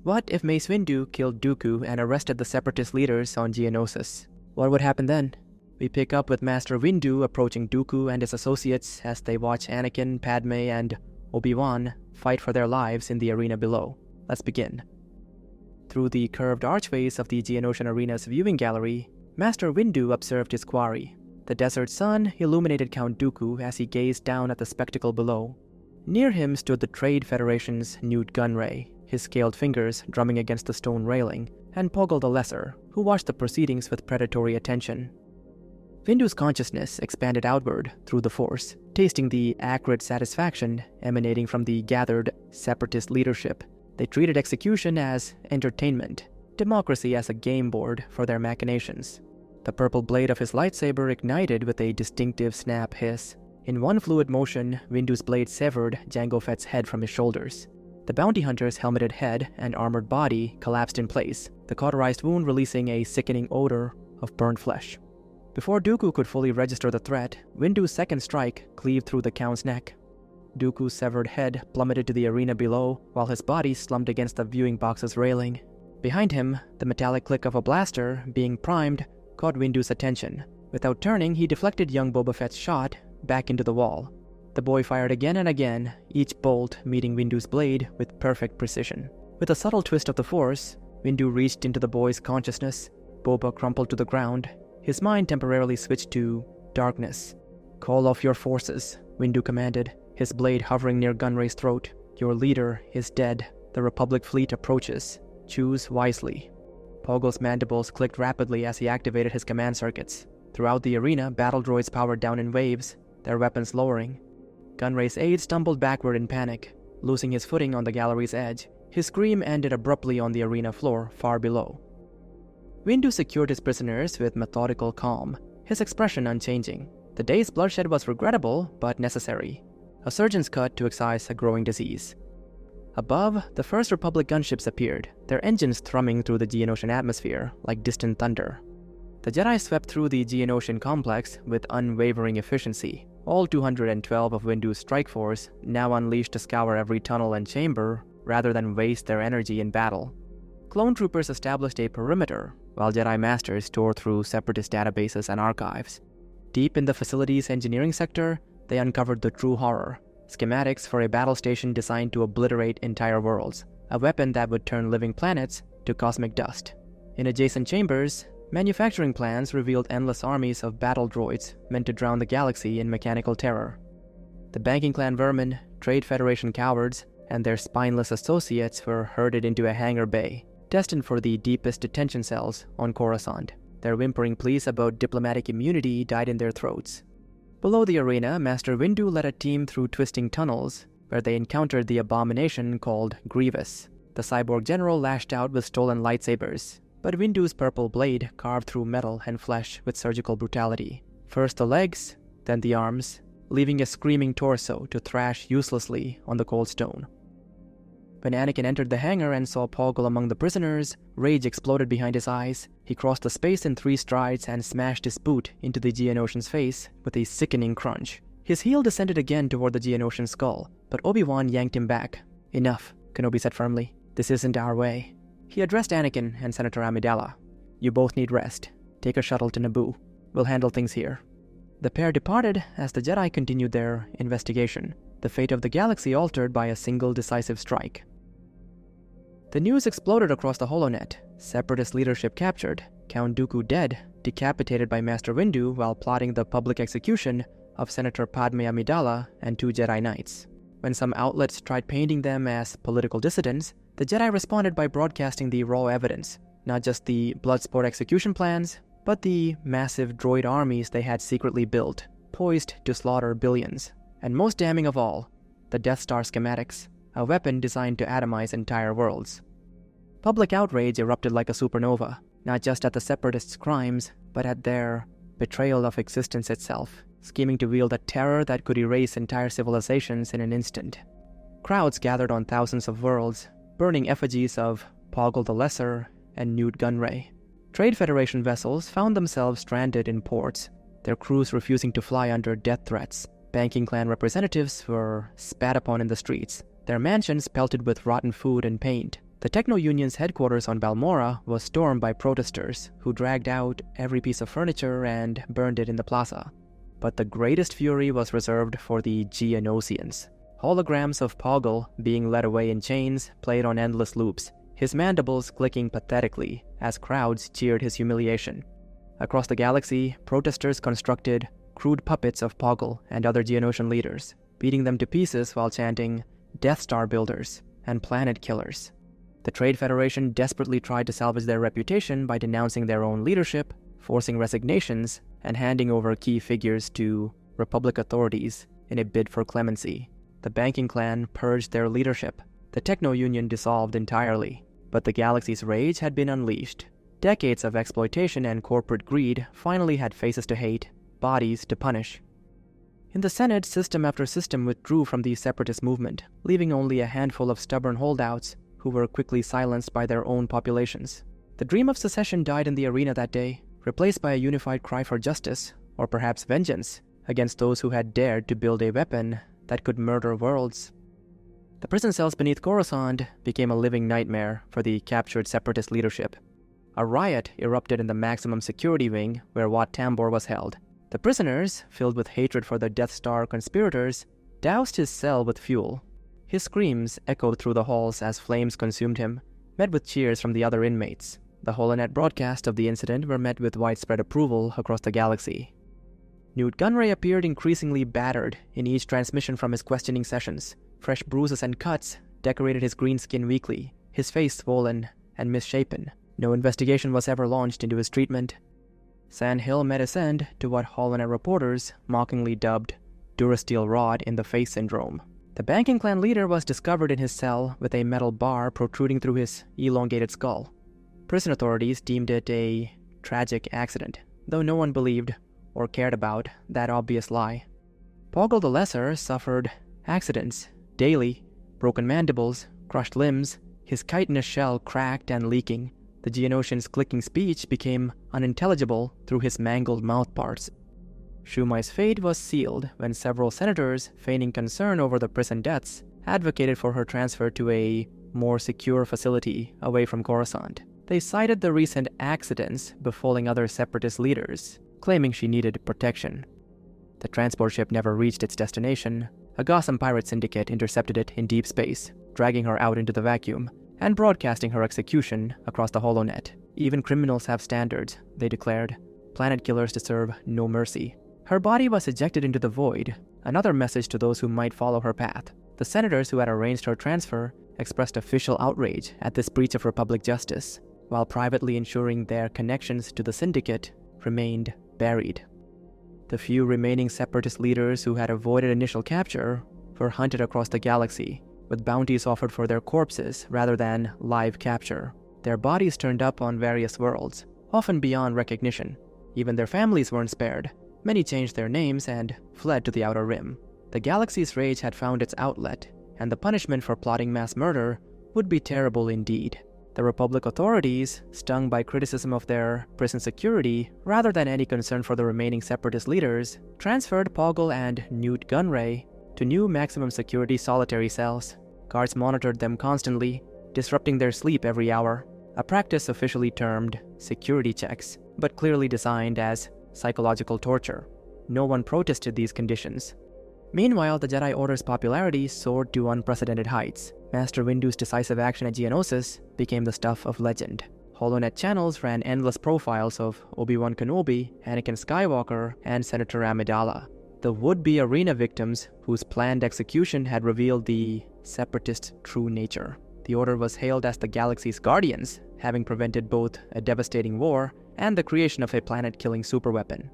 What if Mace Windu killed Dooku and arrested the Separatist leaders on Geonosis? What would happen then? We pick up with Master Windu approaching Dooku and his associates as they watch Anakin, Padme, and Obi-Wan fight for their lives in the arena below. Let's begin. Through the curved archways of the Geonosian Arena's viewing gallery, Master Windu observed his quarry. The desert sun illuminated Count Dooku as he gazed down at the spectacle below. Near him stood the Trade Federation's Newt Gunray, his scaled fingers drumming against the stone railing, and Poggle the Lesser, who watched the proceedings with predatory attention. Windu's consciousness expanded outward through the Force, tasting the acrid satisfaction emanating from the gathered Separatist leadership. They treated execution as entertainment, democracy as a game board for their machinations. The purple blade of his lightsaber ignited with a distinctive snap hiss. In one fluid motion, Windu's blade severed Jango Fett's head from his shoulders. The bounty hunter's helmeted head and armored body collapsed in place, the cauterized wound releasing a sickening odor of burnt flesh. Before Dooku could fully register the threat, Windu's second strike cleaved through the Count's neck. Dooku's severed head plummeted to the arena below, while his body slumped against the viewing box's railing. Behind him, the metallic click of a blaster, being primed, caught Windu's attention. Without turning, he deflected young Boba Fett's shot back into the wall. The boy fired again and again, each bolt meeting Windu's blade with perfect precision. With a subtle twist of the Force, Windu reached into the boy's consciousness. Boba crumpled to the ground. His mind temporarily switched to darkness. "Call off your forces," Windu commanded, his blade hovering near Gunray's throat. "Your leader is dead. The Republic fleet approaches. Choose wisely." Poggle's mandibles clicked rapidly as he activated his command circuits. Throughout the arena, battle droids powered down in waves, their weapons lowering. Gunray's aide stumbled backward in panic, losing his footing on the gallery's edge. His scream ended abruptly on the arena floor, far below. Windu secured his prisoners with methodical calm, his expression unchanging. The day's bloodshed was regrettable, but necessary. A surgeon's cut to excise a growing disease. Above, the First Republic gunships appeared, their engines thrumming through the Geonosian atmosphere like distant thunder. The Jedi swept through the Geonosian complex with unwavering efficiency. All 212 of Windu's strike force now unleashed to scour every tunnel and chamber rather than waste their energy in battle. Clone troopers established a perimeter, while Jedi Masters tore through Separatist databases and archives. Deep in the facility's engineering sector, they uncovered the true horror: schematics for a battle station designed to obliterate entire worlds, a weapon that would turn living planets to cosmic dust. In adjacent chambers, manufacturing plans revealed endless armies of battle droids meant to drown the galaxy in mechanical terror. The banking clan vermin, Trade Federation cowards, and their spineless associates were herded into a hangar bay, destined for the deepest detention cells on Coruscant. Their whimpering pleas about diplomatic immunity died in their throats. Below the arena, Master Windu led a team through twisting tunnels, where they encountered the abomination called Grievous. The cyborg general lashed out with stolen lightsabers, but Windu's purple blade carved through metal and flesh with surgical brutality. First the legs, then the arms, leaving a screaming torso to thrash uselessly on the cold stone. When Anakin entered the hangar and saw Poggle among the prisoners, rage exploded behind his eyes. He crossed the space in 3 strides and smashed his boot into the Geonosian's face with a sickening crunch. His heel descended again toward the Geonosian's skull, but Obi-Wan yanked him back. "Enough," Kenobi said firmly. "This isn't our way." He addressed Anakin and Senator Amidala. "You both need rest. Take a shuttle to Naboo. We'll handle things here." The pair departed as the Jedi continued their investigation, the fate of the galaxy altered by a single decisive strike. The news exploded across the holonet. Separatist leadership captured, Count Dooku dead, decapitated by Master Windu while plotting the public execution of Senator Padme Amidala and 2 Jedi Knights. When some outlets tried painting them as political dissidents, the Jedi responded by broadcasting the raw evidence, not just the bloodsport execution plans, but the massive droid armies they had secretly built, poised to slaughter billions. And most damning of all, the Death Star schematics, a weapon designed to atomize entire worlds. Public outrage erupted like a supernova, not just at the Separatists' crimes, but at their betrayal of existence itself, scheming to wield a terror that could erase entire civilizations in an instant. Crowds gathered on thousands of worlds, burning effigies of Poggle the Lesser and Newt Gunray. Trade Federation vessels found themselves stranded in ports, their crews refusing to fly under death threats. Banking clan representatives were spat upon in the streets, their mansions pelted with rotten food and paint. The Techno-Union's headquarters on Balmorra was stormed by protesters who dragged out every piece of furniture and burned it in the plaza. But the greatest fury was reserved for the Geonosians. Holograms of Poggle being led away in chains played on endless loops, his mandibles clicking pathetically as crowds cheered his humiliation. Across the galaxy, protesters constructed crude puppets of Poggle and other Geonosian leaders, beating them to pieces while chanting Death Star builders and planet killers. The Trade Federation desperately tried to salvage their reputation by denouncing their own leadership, forcing resignations, and handing over key figures to Republic authorities in a bid for clemency. The banking clan purged their leadership. The Techno-Union dissolved entirely, but the galaxy's rage had been unleashed. Decades of exploitation and corporate greed finally had faces to hate, bodies to punish. In the Senate, system after system withdrew from the Separatist movement, leaving only a handful of stubborn holdouts who were quickly silenced by their own populations. The dream of secession died in the arena that day, replaced by a unified cry for justice, or perhaps vengeance, against those who had dared to build a weapon that could murder worlds. The prison cells beneath Coruscant became a living nightmare for the captured Separatist leadership. A riot erupted in the maximum security wing where Wat Tambor was held. The prisoners, filled with hatred for the Death Star conspirators, doused his cell with fuel. His screams echoed through the halls as flames consumed him, met with cheers from the other inmates. The holonet broadcasts of the incident were met with widespread approval across the galaxy. Newt Gunray appeared increasingly battered in each transmission from his questioning sessions. Fresh bruises and cuts decorated his green skin weekly, his face swollen and misshapen. No investigation was ever launched into his treatment. Sand Hill met his end to what holonet reporters mockingly dubbed Durasteel Rod in the Face Syndrome. The banking clan leader was discovered in his cell with a metal bar protruding through his elongated skull. Prison authorities deemed it a tragic accident, though no one believed or cared about that obvious lie. Poggle the Lesser suffered accidents daily, broken mandibles, crushed limbs, his chitinous shell cracked and leaking. The Geonosian's clicking speech became unintelligible through his mangled mouthparts. Shumai's fate was sealed when several senators, feigning concern over the prison deaths, advocated for her transfer to a more secure facility away from Coruscant. They cited the recent accidents befalling other Separatist leaders, claiming she needed protection. The transport ship never reached its destination. A Gotham pirate syndicate intercepted it in deep space, dragging her out into the vacuum and broadcasting her execution across the holonet. Even criminals have standards, they declared. Planet killers deserve no mercy. Her body was ejected into the void, another message to those who might follow her path. The senators who had arranged her transfer expressed official outrage at this breach of Republic justice, while privately ensuring their connections to the syndicate remained buried. The few remaining Separatist leaders who had avoided initial capture were hunted across the galaxy, with bounties offered for their corpses rather than live capture. Their bodies turned up on various worlds, often beyond recognition. Even their families weren't spared. Many changed their names and fled to the Outer Rim. The galaxy's rage had found its outlet, and the punishment for plotting mass murder would be terrible indeed. The Republic authorities, stung by criticism of their prison security rather than any concern for the remaining Separatist leaders, transferred Poggle and Newt Gunray to new maximum security solitary cells. Guards monitored them constantly, disrupting their sleep every hour, a practice officially termed security checks, but clearly designed as psychological torture. No one protested these conditions. Meanwhile, the Jedi Order's popularity soared to unprecedented heights. Master Windu's decisive action at Geonosis became the stuff of legend. Holonet channels ran endless profiles of Obi-Wan Kenobi, Anakin Skywalker, and Senator Amidala, the would-be arena victims whose planned execution had revealed the Separatist true nature. The Order was hailed as the galaxy's guardians, having prevented both a devastating war and the creation of a planet-killing superweapon.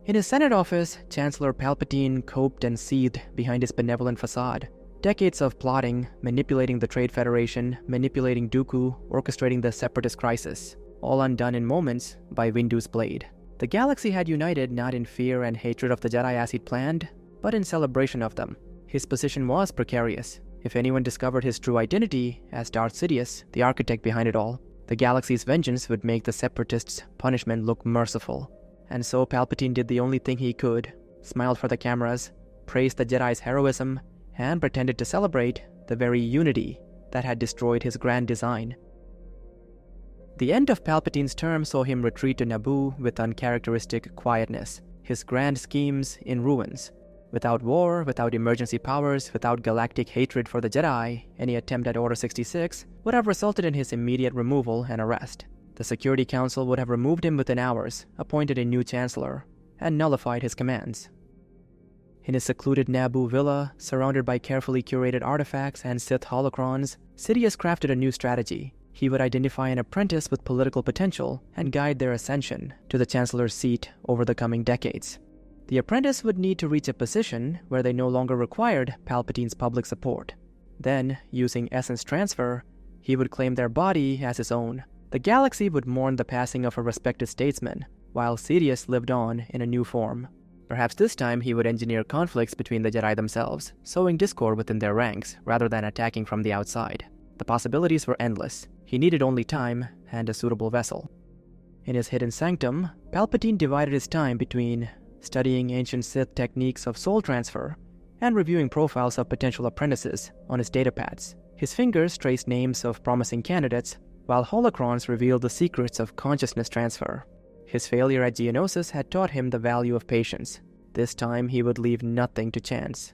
In his Senate office, Chancellor Palpatine coped and seethed behind his benevolent facade. Decades of plotting, manipulating the Trade Federation, manipulating Dooku, orchestrating the Separatist crisis, all undone in moments by Windu's blade. The galaxy had united not in fear and hatred of the Jedi as he'd planned, but in celebration of them. His position was precarious. If anyone discovered his true identity as Darth Sidious, the architect behind it all, the galaxy's vengeance would make the Separatists' punishment look merciful. And so Palpatine did the only thing he could, smiled for the cameras, praised the Jedi's heroism, and pretended to celebrate the very unity that had destroyed his grand design. The end of Palpatine's term saw him retreat to Naboo with uncharacteristic quietness, his grand schemes in ruins. Without war, without emergency powers, without galactic hatred for the Jedi, any attempt at Order 66 would have resulted in his immediate removal and arrest. The Security Council would have removed him within hours, appointed a new chancellor, and nullified his commands. In his secluded Naboo villa, surrounded by carefully curated artifacts and Sith holocrons, Sidious crafted a new strategy. He would identify an apprentice with political potential and guide their ascension to the chancellor's seat over the coming decades. The apprentice would need to reach a position where they no longer required Palpatine's public support. Then, using essence transfer, he would claim their body as his own. The galaxy would mourn the passing of a respected statesman, while Sidious lived on in a new form. Perhaps this time he would engineer conflicts between the Jedi themselves, sowing discord within their ranks rather than attacking from the outside. The possibilities were endless. He needed only time and a suitable vessel. In his hidden sanctum, Palpatine divided his time between studying ancient Sith techniques of soul transfer and reviewing profiles of potential apprentices on his datapads. His fingers traced names of promising candidates, while holocrons revealed the secrets of consciousness transfer. His failure at Geonosis had taught him the value of patience. This time he would leave nothing to chance.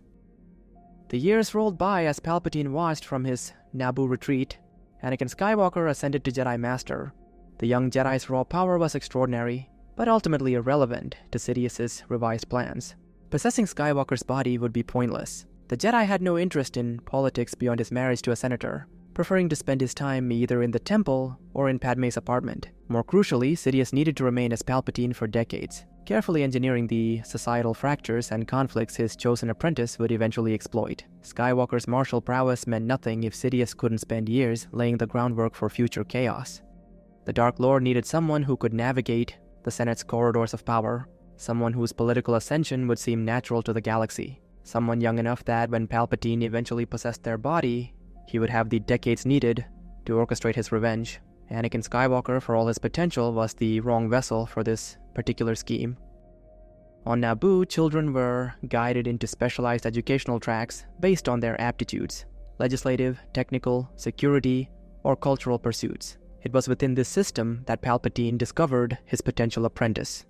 The years rolled by as Palpatine watched from his Naboo retreat. Anakin Skywalker ascended to Jedi Master. The young Jedi's raw power was extraordinary, but ultimately irrelevant to Sidious's revised plans. Possessing Skywalker's body would be pointless. The Jedi had no interest in politics beyond his marriage to a senator, preferring to spend his time either in the temple or in Padme's apartment. More crucially, Sidious needed to remain as Palpatine for decades, carefully engineering the societal fractures and conflicts his chosen apprentice would eventually exploit. Skywalker's martial prowess meant nothing if Sidious couldn't spend years laying the groundwork for future chaos. The Dark Lord needed someone who could navigate the Senate's corridors of power, someone whose political ascension would seem natural to the galaxy, someone young enough that when Palpatine eventually possessed their body, he would have the decades needed to orchestrate his revenge. Anakin Skywalker, for all his potential, was the wrong vessel for this particular scheme. On Naboo, children were guided into specialized educational tracks based on their aptitudes: legislative, technical, security, or cultural pursuits. It was within this system that Palpatine discovered his potential apprentice.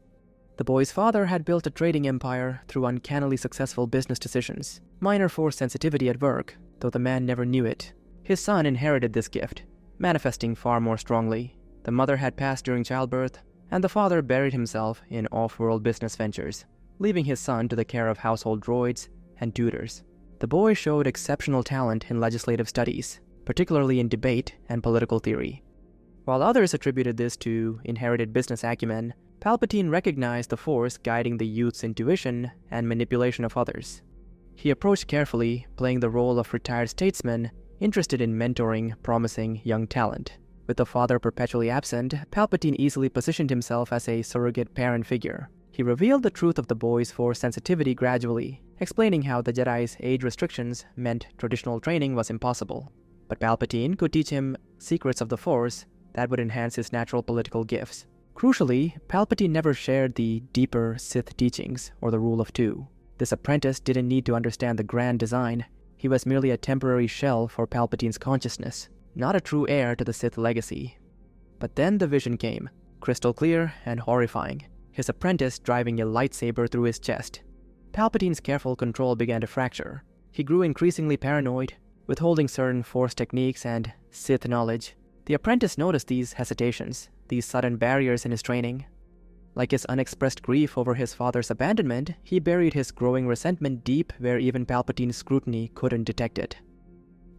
The boy's father had built a trading empire through uncannily successful business decisions, minor force sensitivity at work, though the man never knew it. His son inherited this gift, manifesting far more strongly. The mother had passed during childbirth, and the father buried himself in off-world business ventures, leaving his son to the care of household droids and tutors. The boy showed exceptional talent in legislative studies, particularly in debate and political theory. While others attributed this to inherited business acumen, Palpatine recognized the force guiding the youth's intuition and manipulation of others. He approached carefully, playing the role of retired statesman interested in mentoring promising young talent. With the father perpetually absent, Palpatine easily positioned himself as a surrogate parent figure. He revealed the truth of the boy's force sensitivity gradually, explaining how the Jedi's age restrictions meant traditional training was impossible. But Palpatine could teach him secrets of the Force that would enhance his natural political gifts. Crucially, Palpatine never shared the deeper Sith teachings or the Rule of Two. This apprentice didn't need to understand the grand design. He was merely a temporary shell for Palpatine's consciousness, not a true heir to the Sith legacy. But then the vision came, crystal clear and horrifying, his apprentice driving a lightsaber through his chest. Palpatine's careful control began to fracture. He grew increasingly paranoid, withholding certain Force techniques and Sith knowledge. The apprentice noticed these hesitations, these sudden barriers in his training. Like his unexpressed grief over his father's abandonment, he buried his growing resentment deep where even Palpatine's scrutiny couldn't detect it.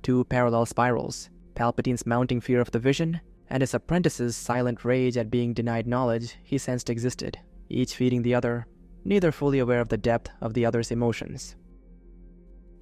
Two parallel spirals, Palpatine's mounting fear of the vision, and his apprentice's silent rage at being denied knowledge he sensed existed, each feeding the other, neither fully aware of the depth of the other's emotions.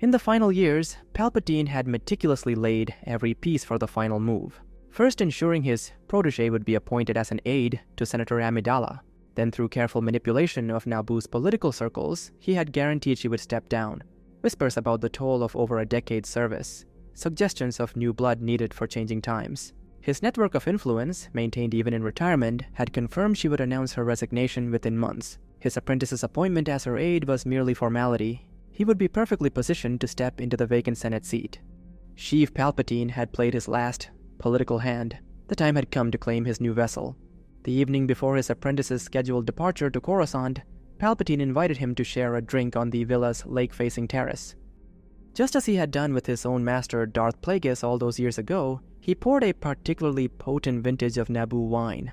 In the final years, Palpatine had meticulously laid every piece for the final move. First ensuring his protege would be appointed as an aide to Senator Amidala. Then through careful manipulation of Naboo's political circles, he had guaranteed she would step down. Whispers about the toll of over a decade's service. Suggestions of new blood needed for changing times. His network of influence, maintained even in retirement, had confirmed she would announce her resignation within months. His apprentice's appointment as her aide was merely formality. He would be perfectly positioned to step into the vacant Senate seat. Sheev Palpatine had played his last political hand. The time had come to claim his new vessel. The evening before his apprentice's scheduled departure to Coruscant, Palpatine invited him to share a drink on the villa's lake-facing terrace. Just as he had done with his own master Darth Plagueis all those years ago, he poured a particularly potent vintage of Naboo wine.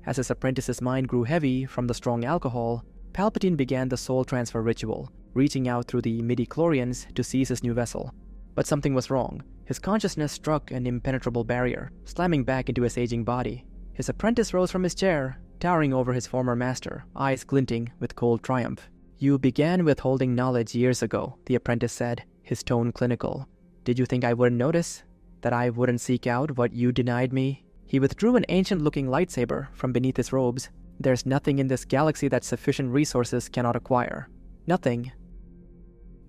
As his apprentice's mind grew heavy from the strong alcohol, Palpatine began the soul transfer ritual, reaching out through the midi-chlorians to seize his new vessel. But something was wrong. His consciousness struck an impenetrable barrier, slamming back into his aging body. His apprentice rose from his chair, towering over his former master, eyes glinting with cold triumph. "You began withholding knowledge years ago," the apprentice said, his tone clinical. "Did you think I wouldn't notice? That I wouldn't seek out what you denied me?" He withdrew an ancient-looking lightsaber from beneath his robes. "There's nothing in this galaxy that sufficient resources cannot acquire. Nothing."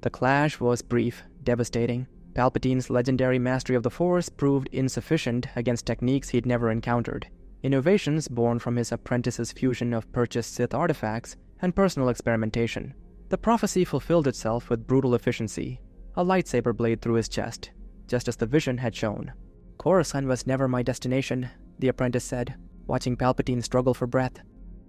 The clash was brief, devastating. Palpatine's legendary mastery of the Force proved insufficient against techniques he'd never encountered. Innovations born from his apprentice's fusion of purchased Sith artifacts and personal experimentation. The prophecy fulfilled itself with brutal efficiency, a lightsaber blade through his chest, just as the vision had shown. "Coruscant was never my destination," the apprentice said, watching Palpatine struggle for breath.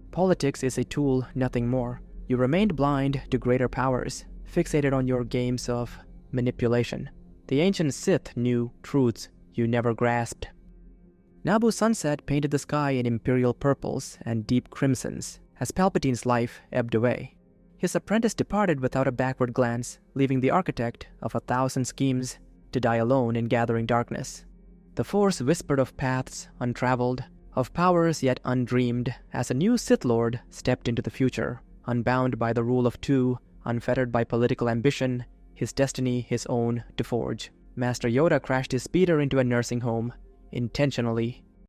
"Politics is a tool, nothing more. You remained blind to greater powers, fixated on your games of manipulation. The ancient Sith knew truths you never grasped." Naboo's sunset painted the sky in imperial purples and deep crimsons as Palpatine's life ebbed away. His apprentice departed without a backward glance, leaving the architect of 1,000 schemes to die alone in gathering darkness. The Force whispered of paths untraveled, of powers yet undreamed, as a new Sith Lord stepped into the future, unbound by the rule of two, unfettered by political ambition, his destiny his own to forge. Master Yoda crashed his speeder into a nursing home, intentionally,